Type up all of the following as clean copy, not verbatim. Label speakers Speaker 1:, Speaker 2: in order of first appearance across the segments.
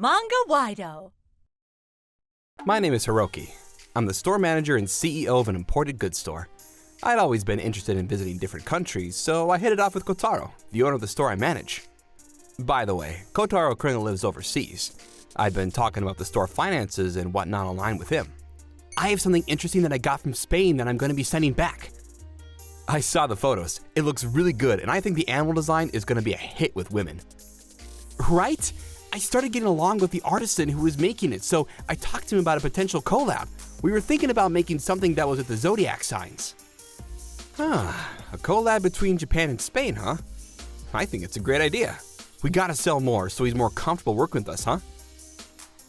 Speaker 1: Manga-Waido.
Speaker 2: My name is Hiroki. I'm the store manager and CEO of an imported goods store. I'd always been interested in visiting different countries, so I hit it off with Kotaro, the owner of the store I manage. By the way, Kotaro currently lives overseas. I'd been talking about the store finances and whatnot online with him. I have something interesting that I got from Spain that I'm going to be sending back. I saw the photos. It looks really good, and I think the animal design is going to be a hit with women. Right? I started getting along with the artisan who was making it, so I talked to him about a potential collab. We were thinking about making something that was with the zodiac signs. A collab between Japan and Spain, huh? I think it's a great idea. We gotta sell more so he's more comfortable working with us, huh?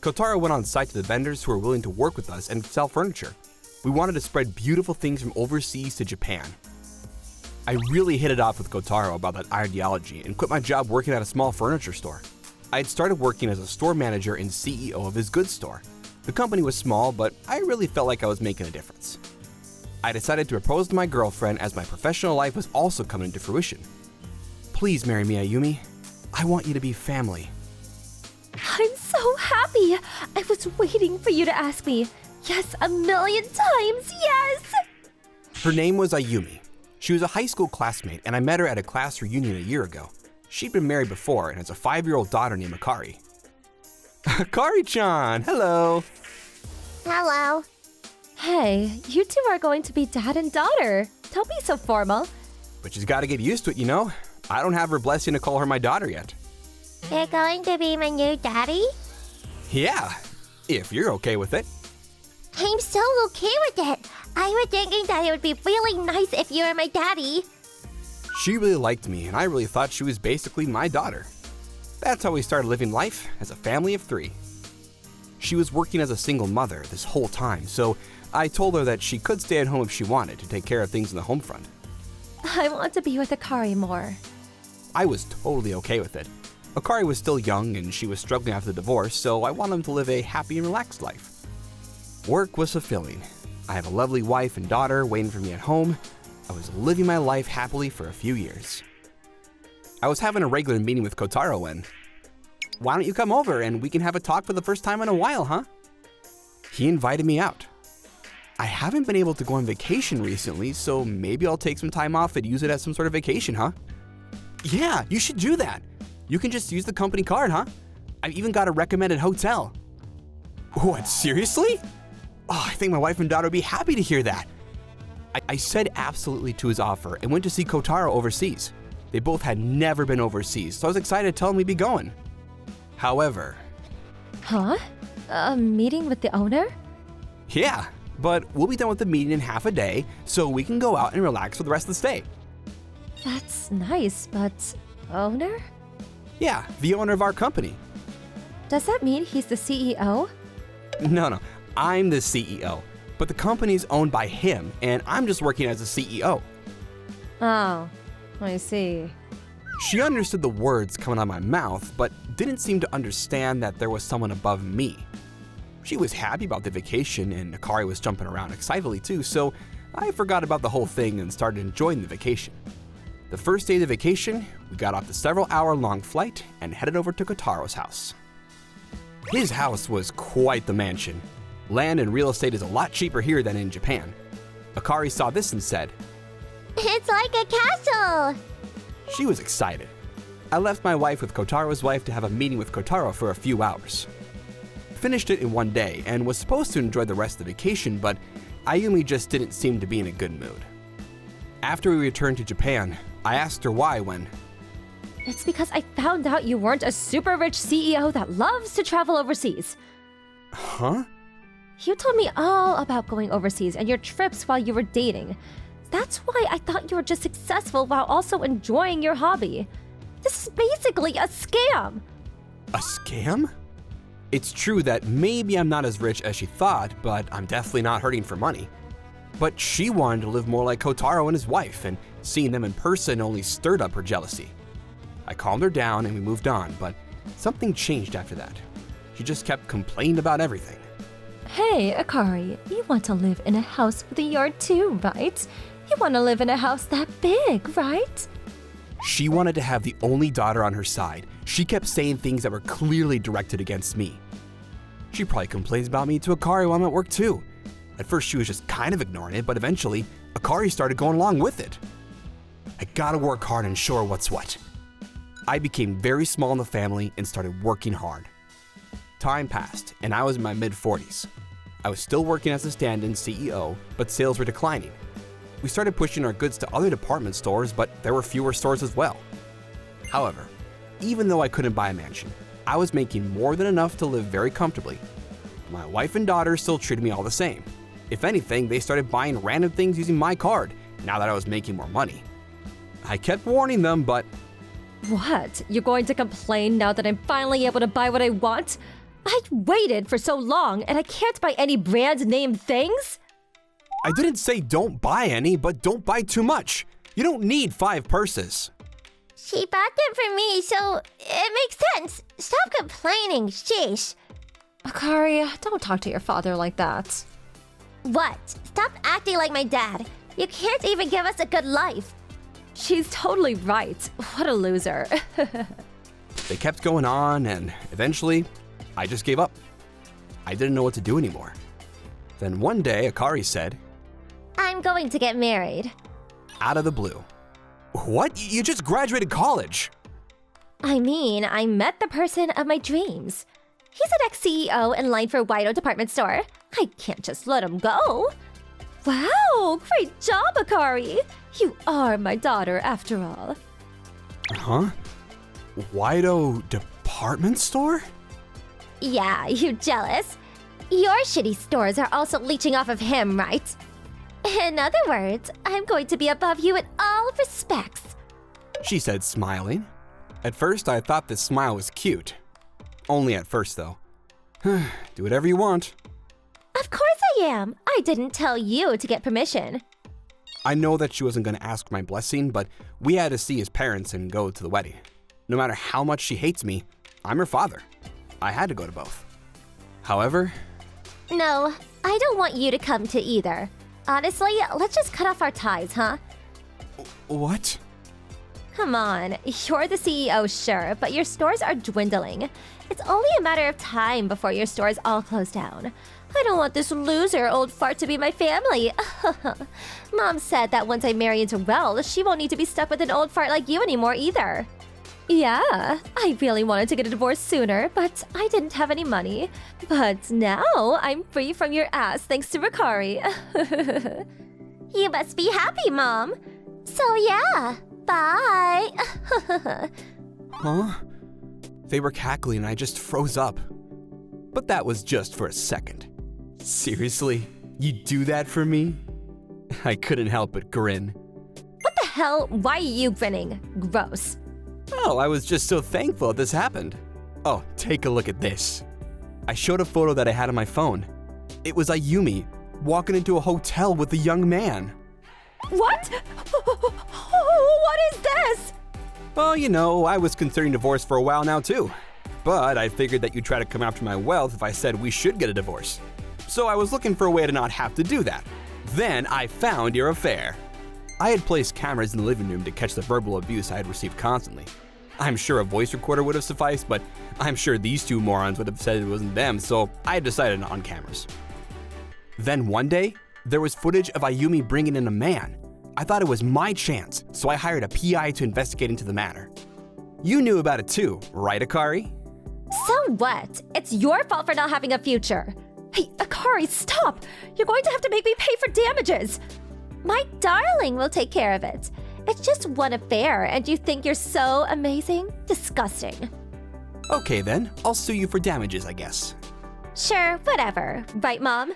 Speaker 2: Kotaro went on site to the vendors who were willing to work with us and sell furniture. We wanted to spread beautiful things from overseas to Japan. I really hit it off with Kotaro about that ideology and quit my job working at a small furniture store. I had started working as a store manager and CEO of his goods store. The company was small, but I really felt like I was making a difference. I decided to propose to my girlfriend as my professional life was also coming into fruition. Please marry me, Ayumi. I want you to be family.
Speaker 3: I'm so happy! I was waiting for you to ask me. Yes, a million times, yes!
Speaker 2: Her name was Ayumi. She was a high school classmate, and I met her at a class reunion a year ago. She'd been married before and has a 5-year-old daughter named Akari. Akari-chan, hello!
Speaker 4: Hello.
Speaker 3: Hey, you two are going to be dad and daughter. Don't be so formal.
Speaker 2: But she's got to get used to it, you know? I don't have her blessing to call her my daughter yet.
Speaker 4: You're going to be my new daddy?
Speaker 2: Yeah, if you're okay with it.
Speaker 4: I'm so okay with it. I was thinking that it would be really nice if you were my daddy.
Speaker 2: She really liked me, and I really thought she was basically my daughter. That's how we started living life as a family of 3. She was working as a single mother this whole time, so I told her that she could stay at home if she wanted to take care of things in the home front.
Speaker 3: I want to be with Akari more.
Speaker 2: I was totally okay with it. Akari was still young and she was struggling after the divorce, so I wanted them to live a happy and relaxed life. Work was fulfilling. I have a lovely wife and daughter waiting for me at home. I was living my life happily for a few years. I was having a regular meeting with Kotaro when, why don't you come over and we can have a talk for the first time in a while, huh? He invited me out. I haven't been able to go on vacation recently, so maybe I'll take some time off and use it as some sort of vacation, huh? Yeah, you should do that. You can just use the company card, huh? I've even got a recommended hotel. What, seriously? Oh, I think my wife and daughter would be happy to hear that. I said absolutely to his offer and went to see Kotaro overseas. They both had never been overseas, so I was excited to tell him we'd be going. However...
Speaker 3: Huh? A meeting with the owner?
Speaker 2: Yeah, but we'll be done with the meeting in half a day, so we can go out and relax for the rest of the stay.
Speaker 3: That's nice, but owner?
Speaker 2: Yeah, the owner of our company.
Speaker 3: Does that mean he's the CEO?
Speaker 2: No, I'm the CEO, but the company's owned by him, and I'm just working as a CEO.
Speaker 3: Oh, I see.
Speaker 2: She understood the words coming out of my mouth, but didn't seem to understand that there was someone above me. She was happy about the vacation, and Akari was jumping around excitedly too, so I forgot about the whole thing and started enjoying the vacation. The first day of the vacation, we got off the several-hour-long flight and headed over to Kotaro's house. His house was quite the mansion. Land and real estate is a lot cheaper here than in Japan. Akari saw this and said,
Speaker 4: It's like a castle.
Speaker 2: She was excited. I left my wife with Kotaro's wife to have a meeting with Kotaro for a few hours. Finished it in one day and was supposed to enjoy the rest of the vacation, but Ayumi just didn't seem to be in a good mood. After we returned to Japan, I asked her why when,
Speaker 3: It's because I found out you weren't a super rich CEO that loves to travel overseas.
Speaker 2: Huh?
Speaker 3: You told me all about going overseas and your trips while you were dating. That's why I thought you were just successful while also enjoying your hobby. This is basically a scam.
Speaker 2: A scam? It's true that maybe I'm not as rich as she thought, but I'm definitely not hurting for money. But she wanted to live more like Kotaro and his wife, and seeing them in person only stirred up her jealousy. I calmed her down and we moved on, but something changed after that. She just kept complaining about everything.
Speaker 3: Hey, Akari, you want to live in a house with a yard too, right? You want to live in a house that big, right?
Speaker 2: She wanted to have the only daughter on her side. She kept saying things that were clearly directed against me. She probably complains about me to Akari while I'm at work too. At first she was just kind of ignoring it, but eventually Akari started going along with it. I gotta work hard and show her what's what. I became very small in the family and started working hard. Time passed and I was in my mid-40s. I was still working as a stand-in CEO, but sales were declining. We started pushing our goods to other department stores, but there were fewer stores as well. However, even though I couldn't buy a mansion, I was making more than enough to live very comfortably. My wife and daughter still treated me all the same. If anything, they started buying random things using my card, now that I was making more money. I kept warning them, but...
Speaker 3: What? You're going to complain now that I'm finally able to buy what I want? I waited for so long and I can't buy any brand name things?
Speaker 2: I didn't say don't buy any, but don't buy too much. You don't need 5 purses.
Speaker 4: She bought them for me, so it makes sense. Stop complaining, sheesh.
Speaker 3: Akari, don't talk to your father like that.
Speaker 4: What? Stop acting like my dad. You can't even give us a good life.
Speaker 3: She's totally right. What a loser.
Speaker 2: They kept going on, and eventually, I just gave up. I didn't know what to do anymore. Then one day, Akari said,
Speaker 4: I'm going to get married.
Speaker 2: out of the blue. What? You just graduated college!
Speaker 3: I mean, I met the person of my dreams. He's an ex-CEO in line for Waido department store. I can't just let him go. Wow, great job, Akari. You are my daughter after all.
Speaker 2: Huh? Waido department store?
Speaker 4: Yeah, you jealous? Your shitty stores are also leeching off of him, right? In other words, I'm going to be above you in all respects.
Speaker 2: She said, smiling. At first, I thought this smile was cute. Only at first, though. Do whatever you want.
Speaker 4: Of course I am. I didn't tell you to get permission.
Speaker 2: I know that she wasn't going to ask my blessing, but we had to see his parents and go to the wedding. No matter how much she hates me, I'm her father. I had to go to both. However...
Speaker 4: No, I don't want you to come to either. Honestly, let's just cut off our ties, huh?
Speaker 2: What?
Speaker 3: Come on, you're the CEO, sure, but your stores are dwindling.
Speaker 4: It's only a matter of time before your stores all close down. I don't want this loser old fart to be my family. Mom said that once I marry into well, she won't need to be stuck with an old fart like you anymore either.
Speaker 3: Yeah, I really wanted to get a divorce sooner, but I didn't have any money. But now I'm free from your ass thanks to Rikari.
Speaker 4: You must be happy, Mom. So yeah, bye.
Speaker 2: Huh? They were cackling and I just froze up. But that was just for a second. Seriously? You do that for me? I couldn't help but grin.
Speaker 3: What the hell? Why are you grinning? Gross.
Speaker 2: Oh, I was just so thankful that this happened. Oh, take a look at this. I showed a photo that I had on my phone. It was Ayumi walking into a hotel with a young man.
Speaker 3: What? What is this?
Speaker 2: Well, you know, I was considering divorce for a while now too. But I figured that you'd try to come after my wealth if I said we should get a divorce. So I was looking for a way to not have to do that. Then I found your affair. I had placed cameras in the living room to catch the verbal abuse I had received constantly. I'm sure a voice recorder would have sufficed, but I'm sure these two morons would have said it wasn't them, so I had decided on cameras. Then one day, there was footage of Ayumi bringing in a man. I thought it was my chance, so I hired a PI to investigate into the matter. You knew about it too, right, Akari?
Speaker 3: So what? It's your fault for not having a future. Hey, Akari, stop! You're going to have to make me pay for damages!
Speaker 4: My darling will take care of it. It's just one affair, and you think you're so amazing? Disgusting.
Speaker 2: Okay then, I'll sue you for damages, I guess.
Speaker 3: Sure, whatever. Right, Mom?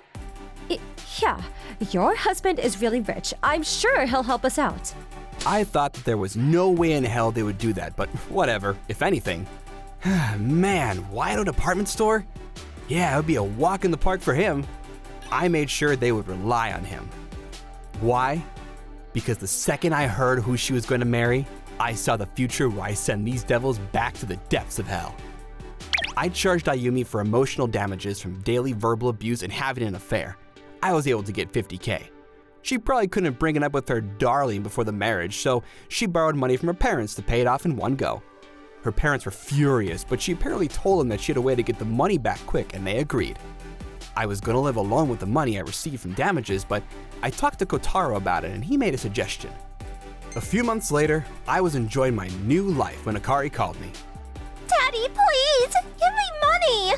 Speaker 3: Yeah, your husband is really rich. I'm sure he'll help us out.
Speaker 2: I thought that there was no way in hell they would do that, but whatever, if anything. Man, Waido department store? Yeah, it would be a walk in the park for him. I made sure they would rely on him. Why? Because the second I heard who she was going to marry, I saw the future where I send these devils back to the depths of hell. I charged Ayumi for emotional damages from daily verbal abuse and having an affair. I was able to get $50K. She probably couldn't bring it up with her darling before the marriage, so she borrowed money from her parents to pay it off in one go. Her parents were furious, but she apparently told them that she had a way to get the money back quick, and they agreed. I was gonna live alone with the money I received from damages, but I talked to Kotaro about it and he made a suggestion. A few months later, I was enjoying my new life when Akari called me.
Speaker 4: Daddy, please, give me money!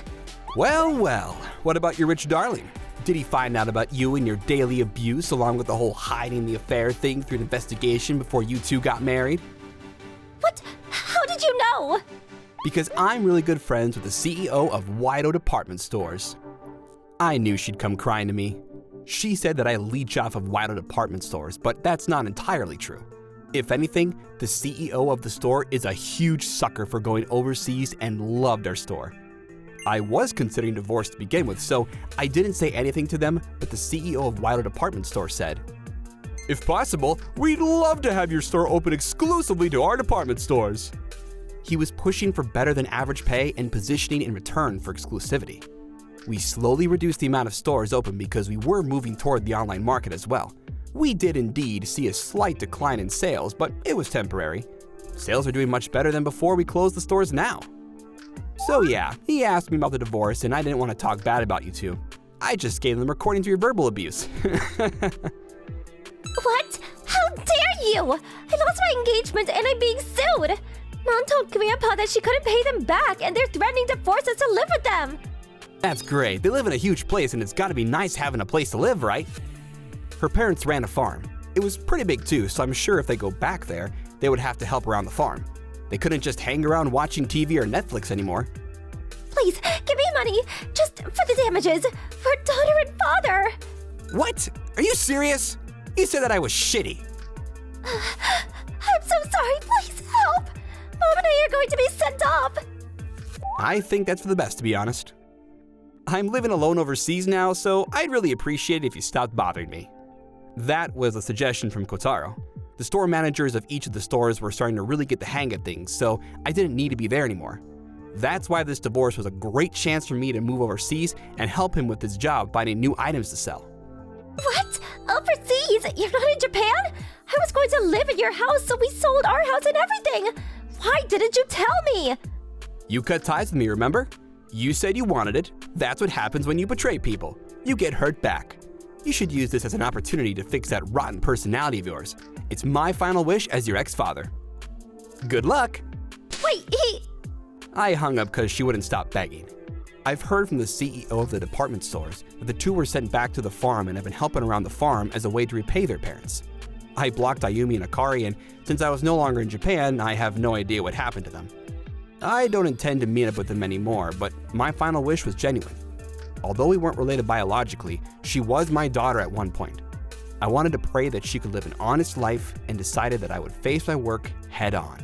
Speaker 2: Well, what about your rich darling? Did he find out about you and your daily abuse along with the whole hiding the affair thing through an investigation before you two got married?
Speaker 4: What? How did you know?
Speaker 2: Because I'm really good friends with the CEO of Waido department stores. I knew she'd come crying to me. She said that I leech off of Waido department stores, but that's not entirely true. If anything, the CEO of the store is a huge sucker for going overseas and loved our store. I was considering divorce to begin with, so I didn't say anything to them, but the CEO of Waido department store said, "If possible, we'd love to have your store open exclusively to our department stores." He was pushing for better than average pay and positioning in return for exclusivity. We slowly reduced the amount of stores open because we were moving toward the online market as well. We did indeed see a slight decline in sales, but it was temporary. Sales are doing much better than before we closed the stores now. So yeah, he asked me about the divorce and I didn't want to talk bad about you two. I just gave them recordings of your verbal abuse.
Speaker 4: What? How dare you? I lost my engagement and I'm being sued. Mom told Grandpa that she couldn't pay them back and they're threatening to force us to live with them.
Speaker 2: That's great. They live in a huge place and it's gotta be nice having a place to live, right? Her parents ran a farm. It was pretty big too, so I'm sure if they go back there, they would have to help around the farm. They couldn't just hang around watching TV or Netflix anymore.
Speaker 4: Please, give me money, just for the damages, for daughter and father.
Speaker 2: What? Are you serious? You said that I was shitty.
Speaker 4: I'm so sorry, please help. Mom and I are going to be sent off.
Speaker 2: I think that's for the best, to be honest. I'm living alone overseas now, so I'd really appreciate it if you stopped bothering me. That was a suggestion from Kotaro. The store managers of each of the stores were starting to really get the hang of things, so I didn't need to be there anymore. That's why this divorce was a great chance for me to move overseas and help him with his job finding new items to sell.
Speaker 4: What? Overseas? You're not in Japan? I was going to live in your house, so we sold our house and everything. Why didn't you tell me?
Speaker 2: You cut ties with me, remember? You said you wanted it. That's what happens when you betray people. You get hurt back. You should use this as an opportunity to fix that rotten personality of yours. It's my final wish as your ex-father. Good luck!
Speaker 4: Wait,
Speaker 2: I hung up because she wouldn't stop begging. I've heard from the CEO of the department stores that the two were sent back to the farm and have been helping around the farm as a way to repay their parents. I blocked Ayumi and Akari, and since I was no longer in Japan, I have no idea what happened to them. I don't intend to meet up with them anymore, but my final wish was genuine. Although we weren't related biologically, she was my daughter at one point. I wanted to pray that she could live an honest life and decided that I would face my work head on.